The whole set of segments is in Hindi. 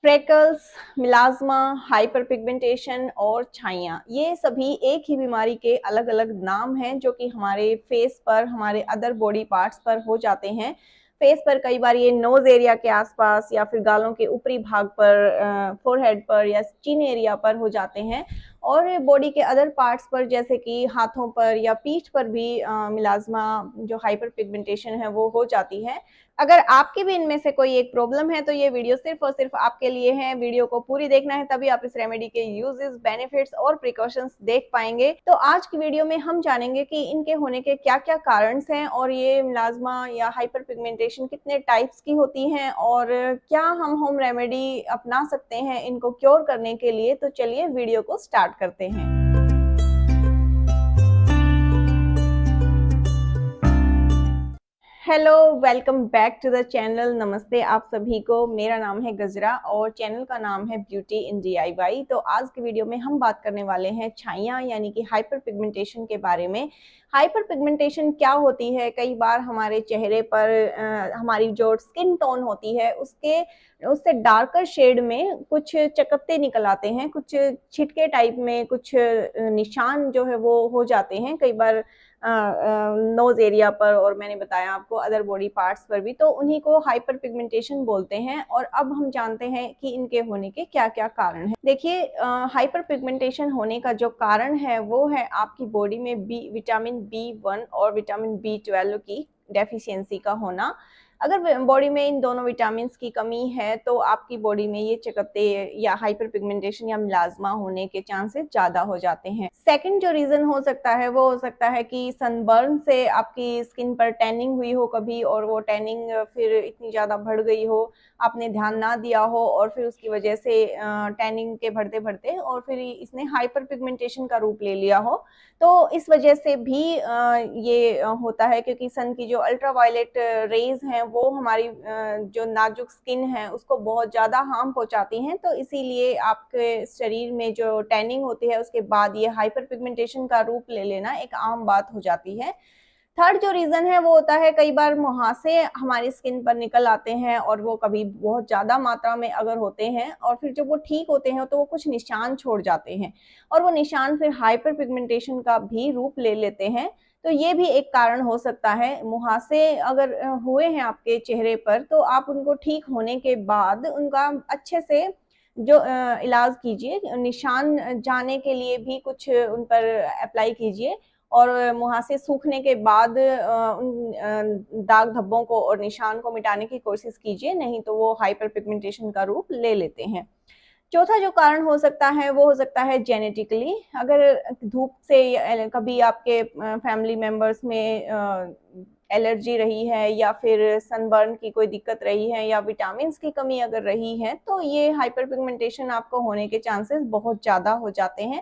फ्रेकल्स, मिलाज़्मा, हाइपरपिगमेंटेशन और छाइयाँ, ये सभी एक ही बीमारी के अलग-अलग नाम हैं जो कि हमारे फेस पर, हमारे अदर बॉडी पार्ट्स पर हो जाते हैं। फेस पर कई बार ये नोज़ एरिया के आसपास या फिर गालों के ऊपरी भाग पर, फोरहेड पर या चिन एरिया पर हो जाते हैं और बॉडी के अदर पार्ट्स पर जैसे कि हाथों पर या पीठ पर भी मिलाज़्मा जो हाइपरपिगमेंटेशन है वो हो जाती है। अगर आपकी भी इनमें से कोई एक प्रॉब्लम है तो ये वीडियो सिर्फ और सिर्फ आपके लिए है। वीडियो को पूरी देखना है तभी आप इस रेमेडी के यूजेस, बेनिफिट्स और प्रिकॉशंस देख पाएंगे। तो आज की वीडियो में हम जानेंगे कि इनके होने के क्या-क्या कारण हैं और ये मिलाज़्मा या हाइपर पिगमेंटेशन कितने टाइप्स की होती हैं और क्या हम होम रेमेडी अपना सकते हैं इनको क्योर करने के लिए। तो चलिए वीडियो को स्टार्ट करते हैं। Hello, welcome back to the channel. नमस्ते आप सभी को। मेरा नाम है गजरा और चैनल का नाम है ब्यूटी इन DIY। तो आज की वीडियो में हम बात करने वाले हैं छाइयाँ यानी कि हाइपर पिगमेंटेशन के बारे में। हाइपर पिगमेंटेशन क्या होती है? कई बार हमारे चेहरे पर हमारी जो स्किन टोन होती है उससे डार्कर शेड में कुछ चकत्ते निकल आते हैं, कुछ छिटके टाइप में, कुछ निशान जो है वो हो जाते हैं कई बार नोज एरिया पर और मैंने बताया आपको अदर बॉडी पार्ट्स पर भी। तो उन्हीं को हाइपर पिगमेंटेशन बोलते हैं। और अब हम जानते हैं कि इनके होने के क्या क्या कारण हैं। देखिए, हाइपर पिगमेंटेशन होने का जो कारण है वो है आपकी बॉडी में विटामिन B1 और विटामिन B12 की डेफिशिएंसी का होना। अगर बॉडी में इन दोनों विटामिन की कमी है तो आपकी बॉडी में ये चकत्ते या हाइपर पिगमेंटेशन या मिलाज़्मा होने के चांसेस ज़्यादा हो जाते हैं। सेकंड जो रीज़न हो सकता है वो हो सकता है कि सनबर्न से आपकी स्किन पर टैनिंग हुई हो कभी और वो टैनिंग फिर इतनी ज़्यादा बढ़ गई हो, आपने ध्यान ना दिया हो और फिर उसकी वजह से टैनिंग के बढ़ते-बढ़ते और फिर इसने हाइपर पिगमेंटेशन का रूप ले लिया हो। तो इस वजह से भी ये होता है क्योंकि सन की जो अल्ट्रावायलेट रेज़ हैं वो हमारी जो नाजुक स्किन है उसको बहुत ज़्यादा हार्म पहुँचाती हैं। तो इसीलिए आपके शरीर में जो टैनिंग होती है उसके बाद ये हाइपर पिगमेंटेशन का रूप ले लेना एक आम बात हो जाती है। थर्ड जो रीज़न है वो होता है कई बार मुहासे हमारी स्किन पर निकल आते हैं और वो कभी बहुत ज़्यादा मात्रा में अगर होते हैं और फिर जब वो ठीक होते हैं तो वो कुछ निशान छोड़ जाते हैं और वो निशान फिर हाइपर पिगमेंटेशन का भी रूप ले लेते हैं। तो ये भी एक कारण हो सकता है। मुहासे अगर हुए हैं आपके चेहरे पर तो आप उनको ठीक होने के बाद उनका अच्छे से जो इलाज कीजिए, निशान जाने के लिए भी कुछ उन पर अप्लाई कीजिए और मुहासे सूखने के बाद उन दाग धब्बों को और निशान को मिटाने की कोशिश कीजिए, नहीं तो वो हाइपर पिगमेंटेशन का रूप ले लेते हैं। चौथा जो कारण हो सकता है वो हो सकता है जेनेटिकली। अगर धूप से कभी आपके फैमिली मेंबर्स में एलर्जी रही है या फिर सनबर्न की कोई दिक्कत रही है या विटामिन्स की कमी अगर रही है तो ये हाइपर पिगमेंटेशन आपको होने के चांसेस बहुत ज़्यादा हो जाते हैं।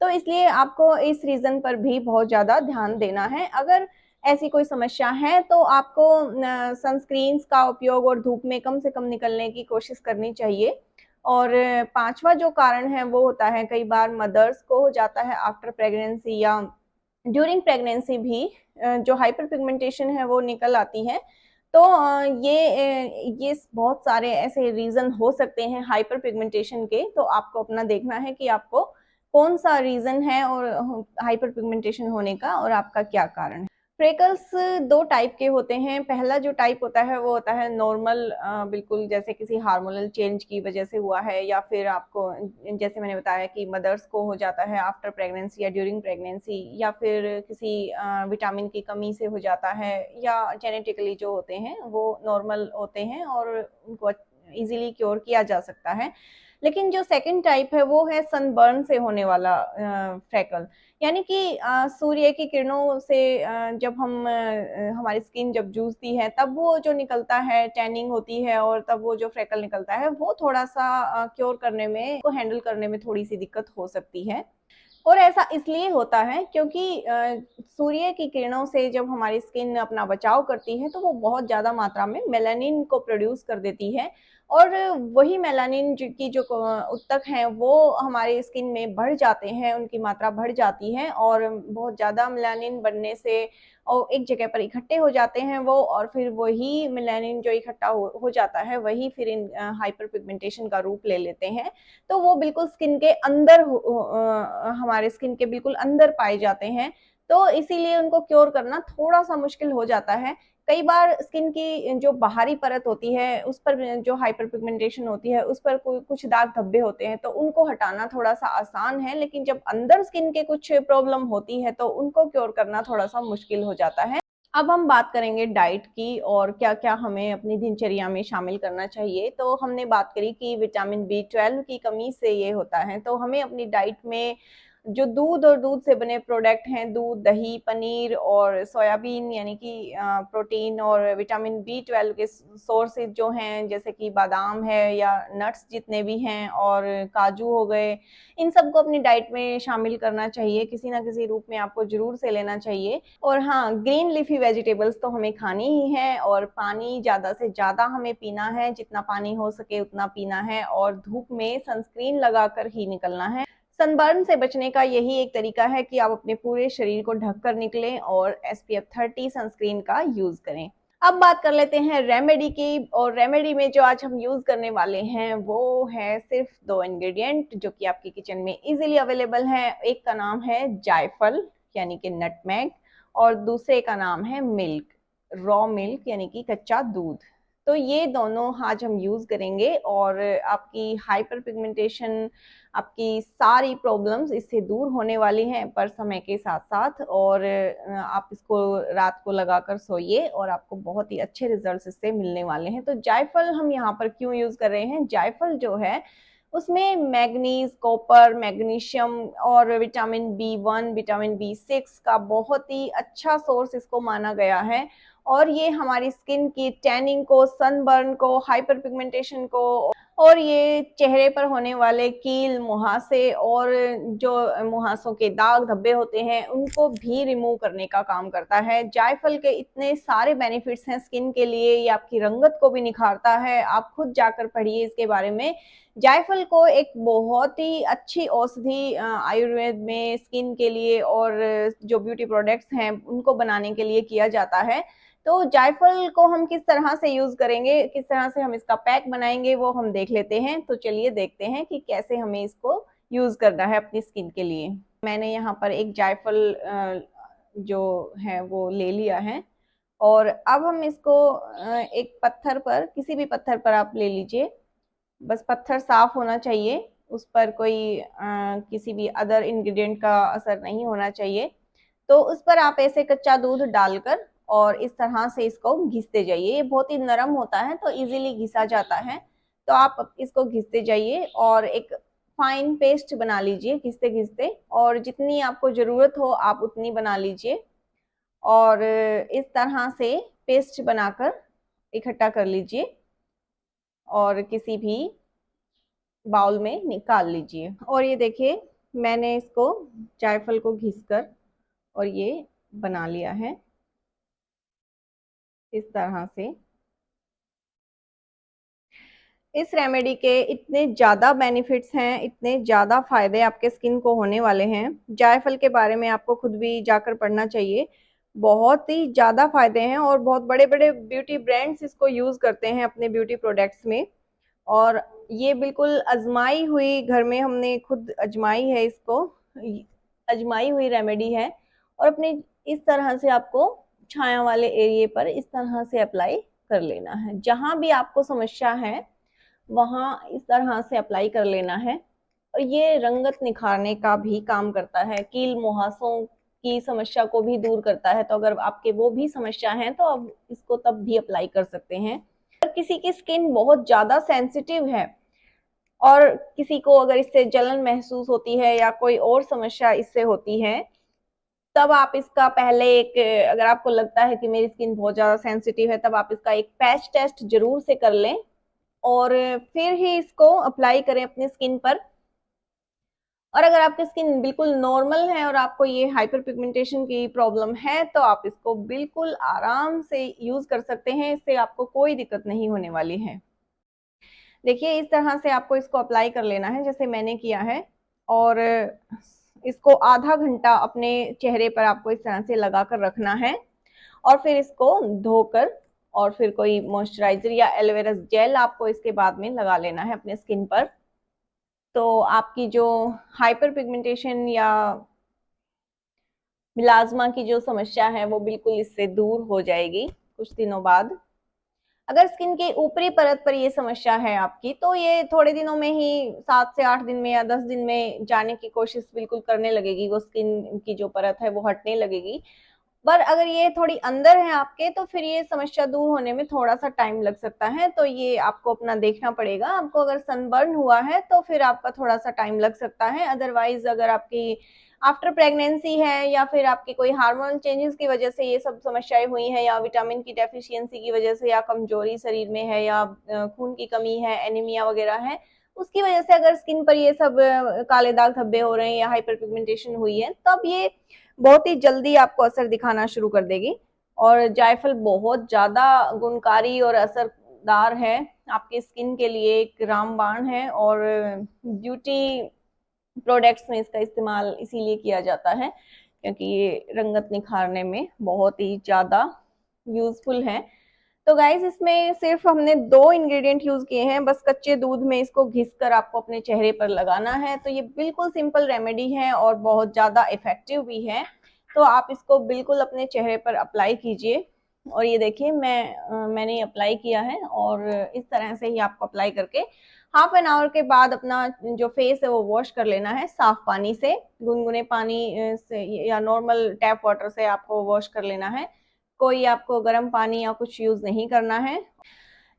तो इसलिए आपको इस रीज़न पर भी बहुत ज़्यादा ध्यान देना है। अगर ऐसी कोई समस्या है तो आपको सनस्क्रीन्स का उपयोग और धूप में कम से कम निकलने की कोशिश करनी चाहिए। और पाँचवा जो कारण है वो होता है कई बार मदर्स को हो जाता है आफ्टर प्रेगनेंसी या ड्यूरिंग प्रेगनेंसी भी जो हाइपर पिगमेंटेशन है वो निकल आती है। तो ये बहुत सारे ऐसे रीज़न हो सकते हैं हाइपर पिगमेंटेशन के। तो आपको अपना देखना है कि आपको कौन-सा रीज़न है और हाइपर पिगमेंटेशन होने का और आपका क्या कारण है। फ्रेकल्स 2 टाइप के होते हैं। पहला जो टाइप होता है वो होता है नॉर्मल, बिल्कुल जैसे किसी हार्मोनल चेंज की वजह से हुआ है या फिर आपको जैसे मैंने बताया कि मदर्स को हो जाता है आफ्टर प्रेगनेंसी या ड्यूरिंग प्रेगनेंसी या फिर किसी विटामिन की कमी से हो जाता है या जेनेटिकली जो होते हैं वो नॉर्मल होते हैं और उनको ईज़िली क्योर किया जा सकता है। लेकिन जो सेकंड टाइप है वो है सनबर्न से होने वाला फ्रेकल। यानी कि सूर्य की किरणों से जब हम हमारी स्किन जब जूझती है तब वो जो निकलता है, टैनिंग होती है और तब वो जो फ्रेकल निकलता है वो थोड़ा-सा क्योर करने में, को हैंडल करने में थोड़ी-सी दिक्कत हो सकती है। और ऐसा इसलिए होता है क्योंकि सूर्य की किरणों से जब हमारी स्किन अपना बचाव करती है तो वो बहुत ज़्यादा मात्रा में मेलानिन को प्रोड्यूस कर देती है और वही मेलानिन की जो उत्तक हैं वो हमारी स्किन में बढ़ जाते हैं, उनकी मात्रा बढ़ जाती है और बहुत ज़्यादा मेलानिन बनने से और एक जगह पर इकट्ठे हो जाते हैं वो, और फिर वही मेलानिन जो इकट्ठा हो जाता है वही फिर इन हाइपर पिगमेंटेशन का रूप ले लेते हैं। तो वो बिल्कुल स्किन के अंदर हमारे स्किन के बिल्कुल अंदर पाए जाते हैं, तो इसीलिए उनको क्योर करना थोड़ा सा मुश्किल हो जाता है। कई बार स्किन की जो बाहरी परत होती है उस पर जो हाइपर पिगमेंटेशन होती है उस पर कुछ दाग धब्बे होते हैं, तो उनको हटाना थोड़ा सा आसान है, लेकिन जब अंदर स्किन के कुछ प्रॉब्लम होती है तो उनको क्योर करना थोड़ा सा मुश्किल हो जाता है। अब हम बात करेंगे डाइट की और क्या क्या हमें अपनी दिनचर्या में शामिल करना चाहिए। तो हमने बात करी कि विटामिन B12 की कमी से ये होता है, तो हमें अपनी डाइट में जो दूध और दूध से बने प्रोडक्ट हैं, दूध, दही, पनीर और सोयाबीन यानी कि प्रोटीन और विटामिन B12 के सोर्सेज जो हैं, जैसे कि बादाम है या नट्स जितने भी हैं और काजू हो गए, इन सबको अपनी डाइट में शामिल करना चाहिए, किसी ना किसी रूप में आपको जरूर से लेना चाहिए। और हाँ, ग्रीन लीफी वेजिटेबल्स तो हमें खानी ही है और पानी ज़्यादा से ज़्यादा हमें पीना है, जितना पानी हो सके उतना पीना है और धूप में सनस्क्रीन लगाकर ही निकलना है। सनबर्न से बचने का यही एक तरीका है कि आप अपने पूरे शरीर को ढककर निकलें और SPF 30 सनस्क्रीन का यूज करें। अब बात कर लेते हैं रेमेडी की, और रेमेडी में जो आज हम यूज करने वाले हैं वो है सिर्फ 2 इंग्रेडिएंट जो कि आपकी किचन में इजीली अवेलेबल हैं। एक का नाम है जायफल यानी कि नटमेग, और दूसरे का नाम है मिल्क, रॉ मिल्क यानी कि कच्चा दूध। तो ये दोनों आज हम यूज करेंगे और आपकी हाइपर पिगमेंटेशन, आपकी सारी प्रॉब्लम्स इससे दूर होने वाली हैं पर समय के साथ साथ। और आप इसको रात को लगाकर सोइए और आपको बहुत ही अच्छे रिजल्ट्स इससे मिलने वाले हैं। तो जायफल हम यहाँ पर क्यों यूज कर रहे हैं? जायफल जो है उसमें मैग्नीज, कॉपर, मैग्नीशियम और विटामिन B1, विटामिन B6 का बहुत ही अच्छा सोर्स इसको माना गया है, और ये हमारी स्किन की टैनिंग को, सनबर्न को, हाइपर पिगमेंटेशन को और ये चेहरे पर होने वाले कील, मुहासे और जो मुहासों के दाग धब्बे होते हैं उनको भी रिमूव करने का काम करता है। जायफल के इतने सारे बेनिफिट्स हैं स्किन के लिए, ये आपकी रंगत को भी निखारता है, आप खुद जाकर पढ़िए इसके बारे में। जायफल को एक बहुत ही अच्छी औषधि आयुर्वेद में स्किन के लिए और जो ब्यूटी प्रोडक्ट्स हैं उनको बनाने के लिए किया जाता है। तो जायफल को हम किस तरह से यूज करेंगे, किस तरह से हम इसका पैक बनाएंगे वो हम देख लेते हैं। तो चलिए देखते हैं कि कैसे हमें इसको यूज करना है अपनी स्किन के लिए। मैंने यहाँ पर एक जायफल जो है वो ले लिया है, और अब हम इसको एक पत्थर पर, किसी भी पत्थर पर आप ले लीजिए, बस पत्थर साफ होना चाहिए, उस पर कोई किसी भी अदर इंग्रेडिएंट का असर नहीं होना चाहिए। तो उस पर आप ऐसे कच्चा दूध डालकर और इस तरह से इसको घिसते जाइए। ये बहुत ही नरम होता है तो इजीली घिसा जाता है, तो आप इसको घिसते जाइए और एक फाइन पेस्ट बना लीजिए घिसते घिसते, और जितनी आपको जरूरत हो आप उतनी बना लीजिए और इस तरह से पेस्ट बनाकर इकट्ठा कर लीजिए और किसी भी बाउल में निकाल लीजिए। और ये देखिए मैंने इसको जायफल को घिसकर और ये बना लिया है इस तरह से। इस रेमेडी के इतने ज़्यादा बेनिफिट्स हैं, इतने ज़्यादा फायदे आपके स्किन को होने वाले हैं। जायफल के बारे में आपको खुद भी जाकर पढ़ना चाहिए, बहुत ही ज़्यादा फायदे हैं और बहुत बड़े बड़े ब्यूटी ब्रांड्स इसको यूज़ करते हैं अपने ब्यूटी प्रोडक्ट्स में। और ये बिल्कुल आजमाई हुई, घर में हमने खुद आजमाई है इसको, आजमाई हुई रेमेडी है। और अपने इस तरह से आपको छाया वाले एरिया पर इस तरह से अप्लाई कर लेना है, जहां भी आपको समस्या है वहां इस तरह से अप्लाई कर लेना है। और ये रंगत निखारने का भी काम करता है, कील मुहासों की समस्या को भी दूर करता है। तो अगर आपके वो भी समस्या है तो आप इसको तब भी अप्लाई कर सकते हैं। अगर किसी की स्किन बहुत ज्यादा सेंसिटिव है और किसी को अगर इससे जलन महसूस होती है या कोई और समस्या इससे होती है, तब आप इसका पहले एक, अगर आपको लगता है कि मेरी स्किन बहुत ज्यादा सेंसिटिव है, तब आप इसका एक पैच टेस्ट जरूर से कर लें और फिर ही इसको अप्लाई करें अपनी स्किन पर। और अगर आपकी स्किन बिल्कुल नॉर्मल है और आपको ये हाइपर पिगमेंटेशन की प्रॉब्लम है तो आप इसको बिल्कुल आराम से यूज कर सकते हैं, इससे आपको कोई दिक्कत नहीं होने वाली है। देखिए इस तरह से आपको इसको अप्लाई कर लेना है जैसे मैंने किया है, और इसको आधा घंटा अपने चेहरे पर आपको इस तरह से लगा कर रखना है, और फिर इसको धोकर और फिर कोई मॉइस्चराइजर या एलोवेरा जेल आपको इसके बाद में लगा लेना है अपने स्किन पर। तो आपकी जो हाइपर पिगमेंटेशन या मिलाज़मा की जो समस्या है वो बिल्कुल इससे दूर हो जाएगी कुछ दिनों बाद। अगर स्किन के ऊपरी परत पर ये समस्या है आपकी, तो ये थोड़े दिनों में ही 7 से 8 दिन में या 10 दिन में जाने की कोशिश बिल्कुल करने लगेगी, वो स्किन की जो परत है वो हटने लगेगी। पर अगर ये थोड़ी अंदर है आपके, तो फिर ये समस्या दूर होने में थोड़ा-सा टाइम लग सकता है, तो ये आपको अपना देखना पड़ेगा। आपको अगर सनबर्न हुआ है, तो फिर आपका थोड़ा-सा टाइम लग सकता है। अदरवाइज़ अगर आपकी आफ्टर प्रेगनेंसी है या फिर आपके कोई हार्मोनल चेंजेस की वजह से ये सब समस्याएँ हुई हैं, या विटामिन की डेफिशिएंसी की वजह से, या कमज़ोरी शरीर में है, या खून की कमी है, एनीमिया वगैरह है, उसकी वजह से अगर स्किन पर ये सब काले दाग धब्बे हो रहे हैं या हाइपर पिगमेंटेशन हुई है, तब ये बहुत ही जल्दी आपको असर दिखाना शुरू कर देगी। और जायफल बहुत ज़्यादा गुणकारी और असरदार है, आपकी स्किन के लिए एक रामबाण है, और ब्यूटी प्रोडक्ट्स में इसका इस्तेमाल इसीलिए किया जाता है क्योंकि ये रंगत निखारने में बहुत ही ज़्यादा यूज़फुल है। तो गाइस इसमें सिर्फ हमने 2 इंग्रेडिएंट यूज़ किए हैं, बस कच्चे दूध में इसको घिस कर आपको अपने चेहरे पर लगाना है। तो ये बिल्कुल सिंपल रेमेडी है और बहुत ज़्यादा इफ़ेक्टिव भी है। तो आप इसको बिल्कुल अपने चेहरे पर अप्लाई कीजिए, और ये देखिए मैंने अप्लाई किया है, और इस तरह से ही आपको अप्लाई करके हाफ एन आवर के बाद अपना जो फेस है वो वॉश कर लेना है साफ पानी से, गुनगुने पानी से या नॉर्मल टैप वाटर से आपको वॉश कर लेना है। कोई आपको गर्म पानी या कुछ यूज़ नहीं करना है।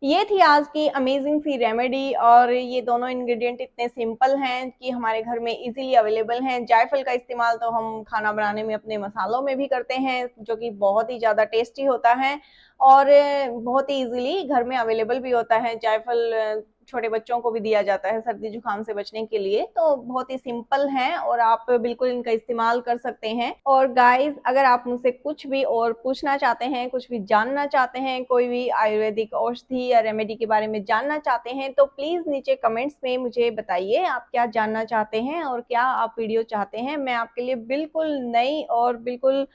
ये थी आज की अमेजिंग सी रेमेडी, और ये दोनों इंग्रेडिएंट इतने सिंपल हैं कि हमारे घर में इजीली अवेलेबल हैं। जायफल का इस्तेमाल तो हम खाना बनाने में अपने मसालों में भी करते हैं, जो कि बहुत ही ज़्यादा टेस्टी होता है, और बहुत ही इजीली घर में अवेलेबल भी होता है। जायफल छोटे बच्चों को भी दिया जाता है सर्दी जुकाम से बचने के लिए, तो बहुत ही सिंपल है और आप बिल्कुल इनका इस्तेमाल कर सकते हैं। और गाइस अगर आप मुझसे कुछ भी और पूछना चाहते हैं, कुछ भी जानना चाहते हैं, कोई भी आयुर्वेदिक औषधि या रेमेडी के बारे में जानना चाहते हैं, तो प्लीज़ नीचे कमेंट्स में मुझे बताइए आप क्या जानना चाहते हैं और क्या आप वीडियो चाहते हैं। मैं आपके लिए बिल्कुल नई और बिल्कुल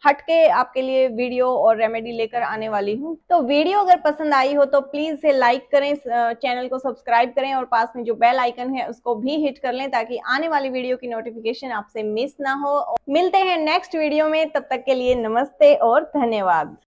हटके आपके लिए वीडियो और रेमेडी लेकर आने वाली हूँ। तो वीडियो अगर पसंद आई हो तो प्लीज़ इसे लाइक करें, चैनल को सब्सक्राइब करें, और पास में जो बेल आइकन है उसको भी हिट कर लें ताकि आने वाली वीडियो की नोटिफिकेशन आपसे मिस ना हो। मिलते हैं नेक्स्ट वीडियो में, तब तक के लिए नमस्ते और धन्यवाद।